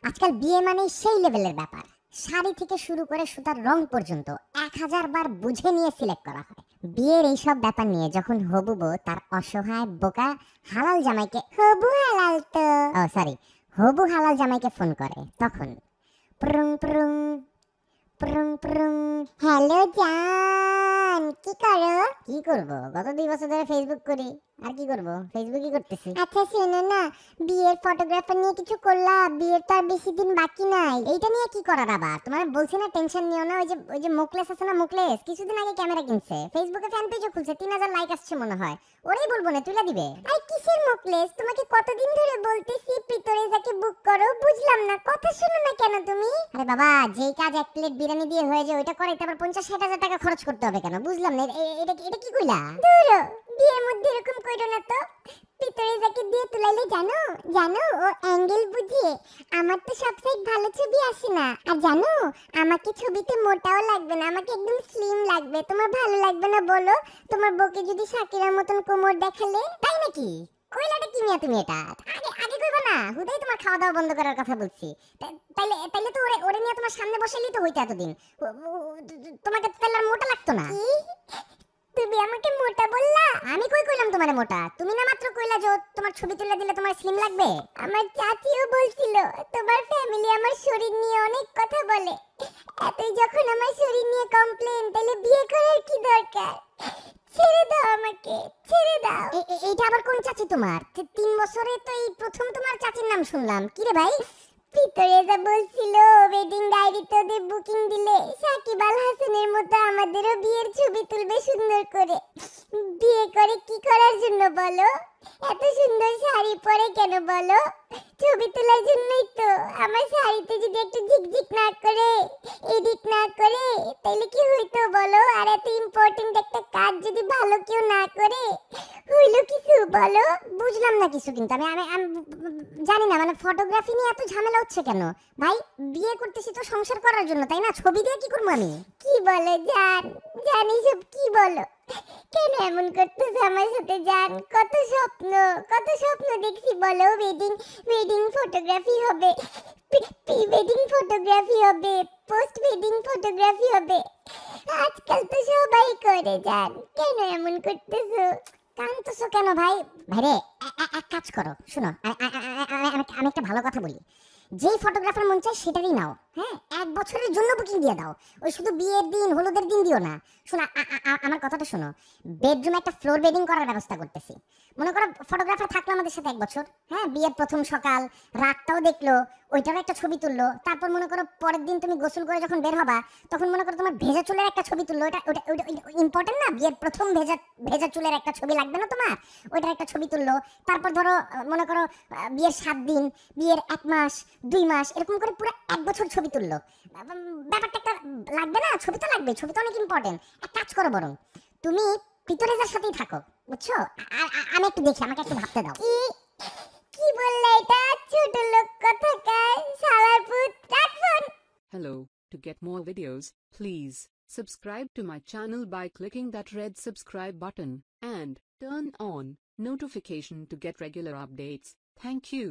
আজকাল বিয়ে মানে সেই লেভেলের ব্যাপার। শাড়ি থেকে শুরু করে সুতার রং পর্যন্ত 1000 বার বুঝে নিয়ে সিলেক্ট করা হয়। বিয়ের এইসব ব্যাপার নিয়ে যখন হবু বউ তার অসহায় বোকা হালাল জামাইকে হবু হালাল জামাইকে ফোন করে, তখন প্রুং প্রুং প্রুং প্রুং। হ্যালো জান, কি করো? কি করব, গত 2 বছর ধরে ফেসবুক করি, আর কি করব, ফেসবুকই করতেছি। আচ্ছা শোনো না, বিয়ের ফটোগ্রাফার নিয়ে কিছু করলা? বিয়ের তো আর বেশি দিন বাকি নাই। এইটা নিয়ে কি করার আবার? তোমার বলছি না টেনশন নিও না। ওই যে মুকলেস আছে না, মুকলেস কিছুদিন আগে ক্যামেরা কিনছে, ফেসবুকে ফ্যান পেজও খুলছে, 3000 লাইক আসছে মনে হয়। ওরেই বলবো না, তুইলা দিবে। আরে কিসের মুকলেস? তোমাকে কতদিন ধরে বলতেছি প্রিতোরেজাকে বুক করো, বুঝলাম না, কথা শুনো না কেন তুমি? আরে বাবা, যেই কাজ 1 প্লেট বিরিয়ানি দিয়ে হয়ে যায় ওইটা করে তারপর 50-60 হাজার টাকা খরচ করতে হবে কেন? বুঝলাম না, এটা কি কইলা? দূর, বিয়ের মধ্যে এরকম কইরো না তো। প্রিতোরেজাকে দিয়ে তুলাইলে জানো ও অ্যাঙ্গেল বুঝিয়ে। আমার তো সব সাইড ভালো ছবি আসে না। আর জানো, আমাকে ছবিতে মোটাও লাগবে না, আমাকে একদম স্লিম লাগবে। তোমার ভালো লাগবে না বলো? তোমার বউকে যদি শাকিরার মতন কোমর দেখালে। তাই নাকি? কইলাটা কি নিয়ে তুমি এটা? আগে কইবা না, হুদাই তোমার খাওয়া দাওয়া বন্ধ করার কথা বলছি। তাইলে তো ওরে নিয়ে তোমার সামনে বসাইলেই তো হইতো এতদিন। তোমাকে তাহলে আর মোটা লাগতো না। তুমি আমাকে মোটা বললা? আমি কই কইলাম তোমারে মোটা? তুমি না মাত্র কইলা যে তোমার ছবি তুলে দিলে তোমার স্লিম লাগবে। আমার চাচিও বলছিল তোমার ফ্যামিলি আমার শরীর নিয়ে অনেক কথা বলে। এতই যখন আমার শরীর নিয়ে কমপ্লেন, তাহলে বিয়ে করার কি দরকার? ছেড়ে দাও আমাকে, ছেড়ে দাও। এইটা আবার কোন চাচি তোমার? 3 বছরে তো এই প্রথম তোমার চাচির নাম শুনলাম। কি রে ভাই? প্রিতোরেজা বলছিল ওয়েডিং ডায়েরিতে ওদের বুকিং দিলে সাকিব আল হাসানের মতো আমাদেরও বিয়ের ছবি তুলবে সুন্দর করে। বিয়ে করে কি করার জন্য বলো? এত সুন্দর শাড়ি পরে কেন বলো? ছবি তোলার জন্যই তো। আমার শাড়িতে যদি একটু ঝিকঝিক না করে, এডিট না করে, তাহলে কি হইতো বলো? আর এত ইম্পর্টেন্ট একটা কাজ যদি ভালো কেউ না করে, হইলো কিছু বলো? বুঝলাম না কিছু, কিন্তু আমি জানি না, মানে ফটোগ্রাফি নিয়ে এত ঝামেলা হচ্ছে কেন ভাই? বিয়ে করতেছি তো সংসার করার জন্য, তাই না? ছবি দিয়ে কি করবো আমি? কি বলো জানি সব কি বলো? কেন এমন করতেছ আমার সাথে জান? কত স্বপ্ন দেখছি বলো। ওয়েডিং ফটোগ্রাফি হবে, প্রি ওয়েডিং ফটোগ্রাফি হবে, পোস্ট ওয়েডিং ফটোগ্রাফি হবে। আজকাল তো সবাই করে জান, কেন এমন করতেছো? কাঁদতেছো কেন ভাই? ভাইরে, এক কাজ করো, শুনো, আমি একটা ভালো কথা বলি। যেই ফটোগ্রাফার মন চায় সেটারই নাও, হ্যাঁ? 1 বছরের জন্য বুকিং দিয়ে দাও। ওই শুধু বিয়ের দিন হলুদের দিন দিও না। শোনো, আমার কথাটা শোনো। বেডরুমে একটা ফ্লোর বেডিং করার ব্যবস্থা করতেছি। মনে করো ফটোগ্রাফার থাকলো আমাদের সাথে 1 বছর, হ্যাঁ? বিয়ের প্রথম সকাল রাতটাও দেখলো, ওইটারও একটা ছবি তুললো। তারপর মনে করো পরের দিন তুমি গোসল করে যখন বের হবা, তখন মনে করো তোমার ভেজা চুলের একটা ছবি তুললো। ওটা ইম্পর্টেন্ট না? বিয়ের প্রথম ভেজা চুলের একটা ছবি লাগবে না তোমার? ওইটার একটা ছবি তুললো। তারপর ধরো মনে করো বিয়ের 7 দিন, বিয়ের 1 মাস, 2 মাস, এরকম করে পুরো 1 বছর ছবি তুললো। ব্যাপারটা একটা লাগবে না? ছবি তো লাগবে, ছবি তো অনেক ইম্পর্টেন্ট। এক কাজ করো, বরং তুমি প্রিতোরেজার সাথেই থাকো, বুঝছো? আমি একটু দেখি, আমাকে একটু ভাবতে দাও। কি বললে এটা? ছোট লোক কথাকার, শালার পুত, রাখ phone. Hello, to get more videos, please subscribe to my channel by clicking that red subscribe button and turn on notification to get regular updates. Thank you.